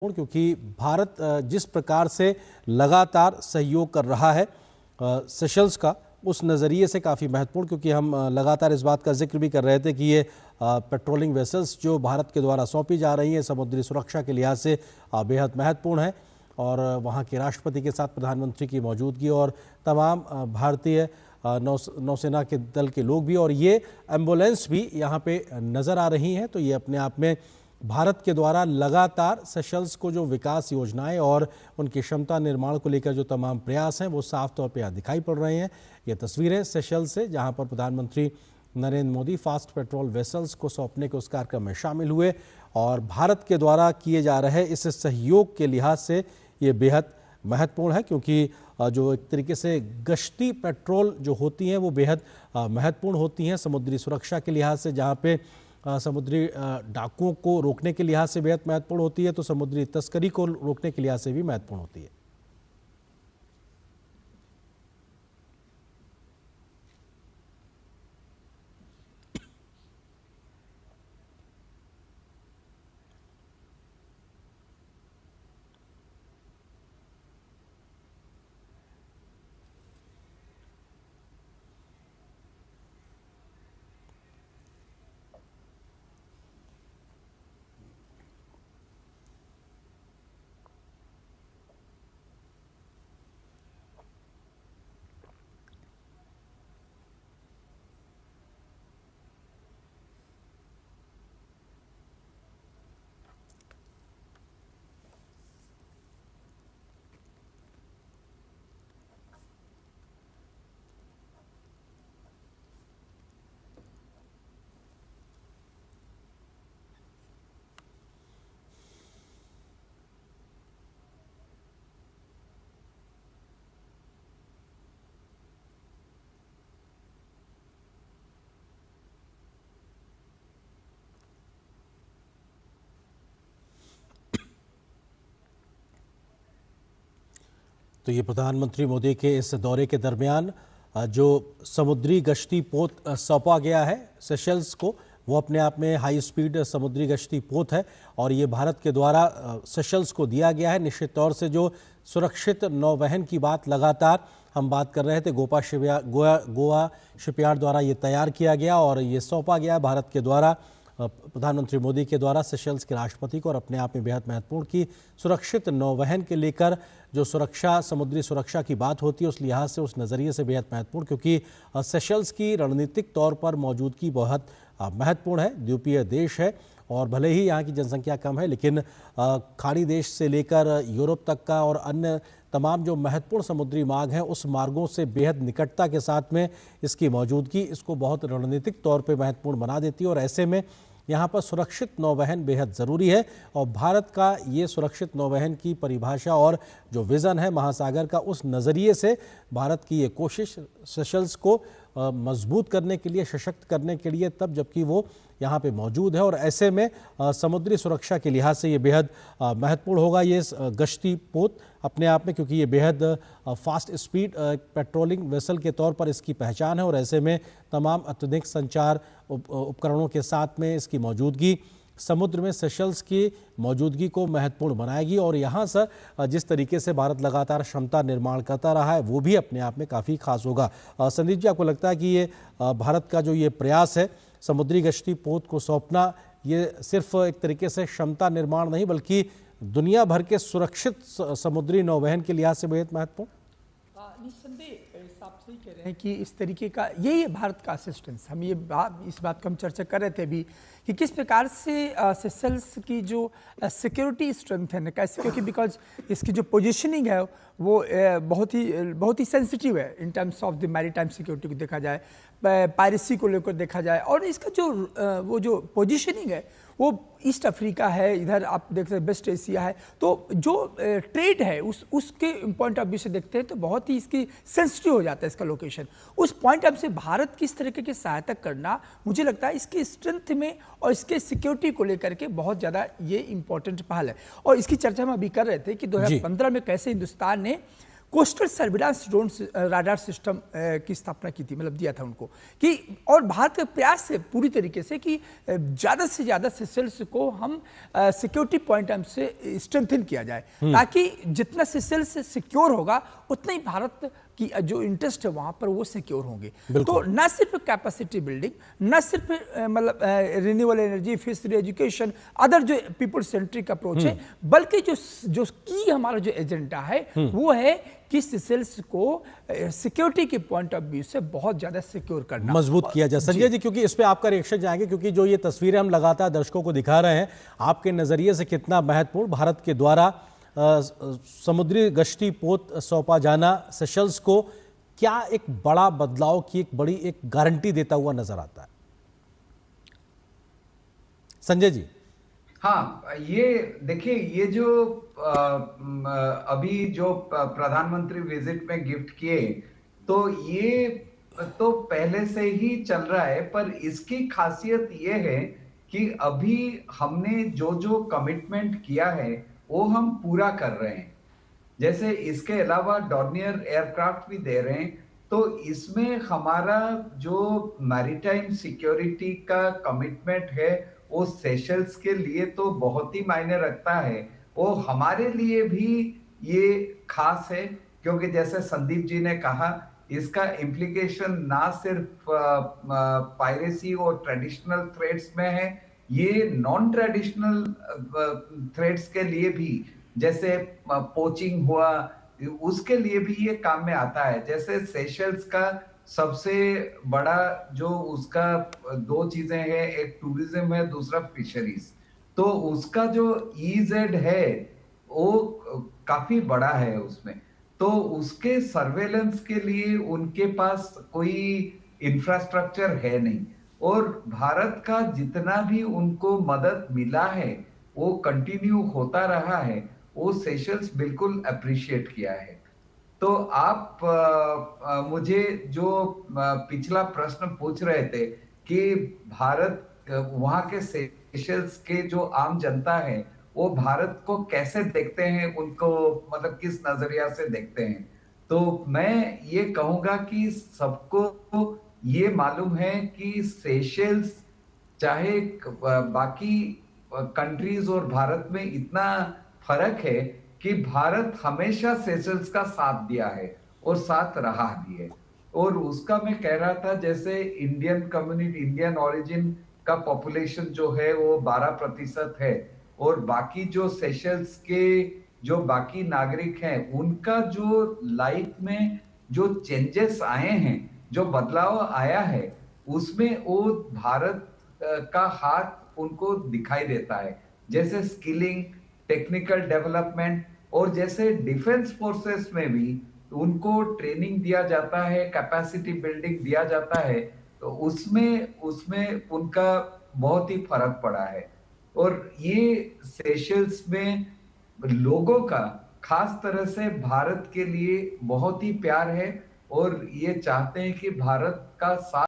क्योंकि भारत जिस प्रकार से लगातार सहयोग कर रहा है सेशल्स का, उस नज़रिए से काफ़ी महत्वपूर्ण, क्योंकि हम लगातार इस बात का जिक्र भी कर रहे थे कि ये पेट्रोलिंग वेसल्स जो भारत के द्वारा सौंपी जा रही हैं समुद्री सुरक्षा के लिहाज से बेहद महत्वपूर्ण है। और वहाँ के राष्ट्रपति के साथ प्रधानमंत्री की मौजूदगी और तमाम भारतीय नौसेना के दल के लोग भी, और ये एम्बुलेंस भी यहाँ पे नज़र आ रही हैं। तो ये अपने आप में भारत के द्वारा लगातार सेशल्स को जो विकास योजनाएं और उनकी क्षमता निर्माण को लेकर जो तमाम प्रयास हैं वो साफ तौर पे दिखाई पड़ रहे हैं। ये तस्वीरें सेशल्स से, जहां पर प्रधानमंत्री Narendra Modi fast patrol vessels को सौंपने के उस कार्यक्रम में शामिल हुए। और भारत के द्वारा किए जा रहे इस सहयोग के लिहाज से ये बेहद महत्वपूर्ण है, क्योंकि जो एक तरीके से गश्ती पेट्रोल जो होती हैं वो बेहद महत्वपूर्ण होती हैं समुद्री सुरक्षा के लिहाज से। जहाँ पे समुद्री डाकुओं को रोकने के लिहाज से बेहद महत्वपूर्ण होती है, तो समुद्री तस्करी को रोकने के लिहाज से भी महत्वपूर्ण होती है। तो ये प्रधानमंत्री मोदी के इस दौरे के दरमियान जो समुद्री गश्ती पोत सौंपा गया है सेशल्स को, वो अपने आप में हाई स्पीड समुद्री गश्ती पोत है और ये भारत के द्वारा सेशल्स को दिया गया है। निश्चित तौर से जो सुरक्षित नौवहन की बात लगातार हम बात कर रहे थे, गोवा शिपयार्ड द्वारा ये तैयार किया गया और ये सौंपा गया भारत के द्वारा प्रधानमंत्री मोदी के द्वारा सेशल्स के राष्ट्रपति को। और अपने आप में बेहद महत्वपूर्ण कि सुरक्षित नौवहन के लेकर जो सुरक्षा, समुद्री सुरक्षा की बात होती है, उस लिहाज से, उस नज़रिए से बेहद महत्वपूर्ण, क्योंकि सेशल्स की रणनीतिक तौर पर मौजूदगी बहुत महत्वपूर्ण है। द्वीपीय देश है और भले ही यहाँ की जनसंख्या कम है, लेकिन खाड़ी देश से लेकर यूरोप तक का और अन्य तमाम जो महत्वपूर्ण समुद्री मार्ग हैं, उस मार्गों से बेहद निकटता के साथ में इसकी मौजूदगी इसको बहुत रणनीतिक तौर पे महत्वपूर्ण बना देती है। और ऐसे में यहाँ पर सुरक्षित नौवहन बेहद ज़रूरी है और भारत का ये सुरक्षित नौवहन की परिभाषा और जो विज़न है महासागर का, उस नज़रिए से भारत की ये कोशिश सेशल्स को मजबूत करने के लिए, सशक्त करने के लिए, तब जबकि वो यहाँ पे मौजूद है। और ऐसे में समुद्री सुरक्षा के लिहाज से ये बेहद महत्वपूर्ण होगा ये गश्ती पोत अपने आप में, क्योंकि ये बेहद फास्ट स्पीड पेट्रोलिंग वेसल के तौर पर इसकी पहचान है। और ऐसे में तमाम अत्याधुनिक संचार उपकरणों के साथ में इसकी मौजूदगी समुद्र में सेशल्स की मौजूदगी को महत्वपूर्ण बनाएगी। और यहाँ से जिस तरीके से भारत लगातार क्षमता निर्माण करता रहा है, वो भी अपने आप में काफ़ी खास होगा। संदीप जी, आपको लगता है कि ये भारत का जो ये प्रयास है समुद्री गश्ती पोत को सौंपना, ये सिर्फ एक तरीके से क्षमता निर्माण नहीं, बल्कि दुनिया भर के सुरक्षित समुद्री नौवहन के लिहाज से बेहद महत्वपूर्ण? निस्संदेह आप सही कह रहे हैं कि इस तरीके का यही है भारत का असिस्टेंस। हम ये इस बात का हम चर्चा कर रहे थे अभी कि किस प्रकार से सेशल्स की जो सिक्योरिटी स्ट्रेंथ है कैसे, क्योंकि बिकॉज इसकी जो पोजीशनिंग है वो बहुत ही सेंसिटिव है in terms of the maritime security को देखा जाए, पायरेसी को लेकर देखा जाए। और इसका जो वो जो पोजीशनिंग है वो ईस्ट अफ्रीका है, इधर आप देखते हैं वेस्ट एशिया है, तो जो ट्रेड है उसके पॉइंट ऑफ व्यू से देखते हैं तो बहुत ही इसकी सेंसिटिव हो जाता है इसका लोकेशन। उस पॉइंट ऑफ से भारत किस तरीके की सहायता करना, मुझे लगता है इसकी स्ट्रेंथ में और इसके सिक्योरिटी को लेकर के बहुत ज़्यादा ये इंपॉर्टेंट पहल है। और इसकी चर्चा हम अभी कर रहे थे कि 2015 में कैसे हिंदुस्तान ने coastal surveillance drone radar system की स्थापना की थी, मतलब दिया था उनको कि, और भारत के प्रयास से पूरी तरीके से कि ज़्यादा से ज़्यादा सेशल्स को हम सिक्योरिटी पॉइंट से स्ट्रेंथन किया जाए, ताकि जितना सेशल्स सिक्योर होगा उतना ही भारत की जो इंटरेस्ट है वहां पर वो सिक्योर होंगे। तो न सिर्फ कैपेसिटी बिल्डिंग, न सिर्फ मतलब renewable energy, fishery education, other जो पीपल सेंट्रिक अप्रोच है, बल्कि जो जो की हमारा जो एजेंडा है वो है कि सेशल्स को सिक्योरिटी के पॉइंट ऑफ व्यू से बहुत ज्यादा सिक्योर करना, मजबूत किया जाए। संजय जी, क्योंकि इस पे आपका रिएक्शन जाएंगे, क्योंकि जो ये तस्वीरें हम लगातार दर्शकों को दिखा रहे हैं, आपके नजरिए से कितना महत्वपूर्ण भारत के द्वारा समुद्री गश्ती पोत सौंपा जाना सेशल्स को क्या एक बड़ा बदलाव की एक बड़ी एक गारंटी देता हुआ नजर आता है? संजय जी। हाँ, ये देखिए, ये जो अभी जो प्रधानमंत्री विजिट में गिफ्ट किए, तो ये तो पहले से ही चल रहा है, पर इसकी खासियत ये है कि अभी हमने जो जो कमिटमेंट किया है वो हम पूरा कर रहे हैं। जैसे इसके अलावा डॉर्नियर एयरक्राफ्ट भी दे रहे हैं, तो इसमें हमारा जो मैरीटाइम सिक्योरिटी का कमिटमेंट है वो सेशल्स के लिए तो बहुत ही मायने रखता है। वो हमारे लिए भी ये खास है, क्योंकि जैसे संदीप जी ने कहा, इसका इम्प्लीकेशन ना सिर्फ पायरेसी और ट्रेडिशनल थ्रेड्स में है, ये नॉन ट्रेडिशनल थ्रेड्स के लिए भी, जैसे पोचिंग हुआ, उसके लिए भी ये काम में आता है। जैसे सेशल्स का सबसे बड़ा जो उसका दो चीजें हैं, एक टूरिज्म है, दूसरा फिशरीज, तो उसका जो ईजेड है वो काफी बड़ा है उसमें, तो उसके सर्वेलेंस के लिए उनके पास कोई इंफ्रास्ट्रक्चर है नहीं, और भारत का जितना भी उनको मदद मिला है वो कंटिन्यू होता रहा है, वो सेशल्स बिल्कुल अप्रिशिएट किया है। तो आप मुझे जो पिछला प्रश्न पूछ रहे थे कि भारत, वहां के सेशल्स के जो आम जनता है वो भारत को कैसे देखते हैं, उनको मतलब किस नजरिया से देखते हैं, तो मैं ये कहूंगा कि सबको ये मालूम है कि सेशल्स, चाहे बाकी कंट्रीज और भारत में इतना फर्क है कि भारत हमेशा सेशल्स का साथ दिया है और साथ रहा भी है। और उसका मैं कह रहा था, जैसे इंडियन कम्युनिटी, इंडियन ओरिजिन का पॉपुलेशन जो है वो 12% है, और बाकी जो सेशल्स के जो बाकी नागरिक हैं उनका जो लाइफ में जो चेंजेस आए हैं, जो बदलाव आया है, उसमें वो भारत का हाथ उनको दिखाई देता है। जैसे स्किलिंग, टेक्निकल डेवलपमेंट, और जैसे डिफेंस फोर्सेस में भी उनको ट्रेनिंग दिया जाता है, कैपेसिटी बिल्डिंग दिया जाता है, तो उसमें उनका बहुत ही फर्क पड़ा है। और ये सेशल्स में लोगों का खास तरह से भारत के लिए बहुत ही प्यार है, और ये चाहते हैं कि भारत का साथ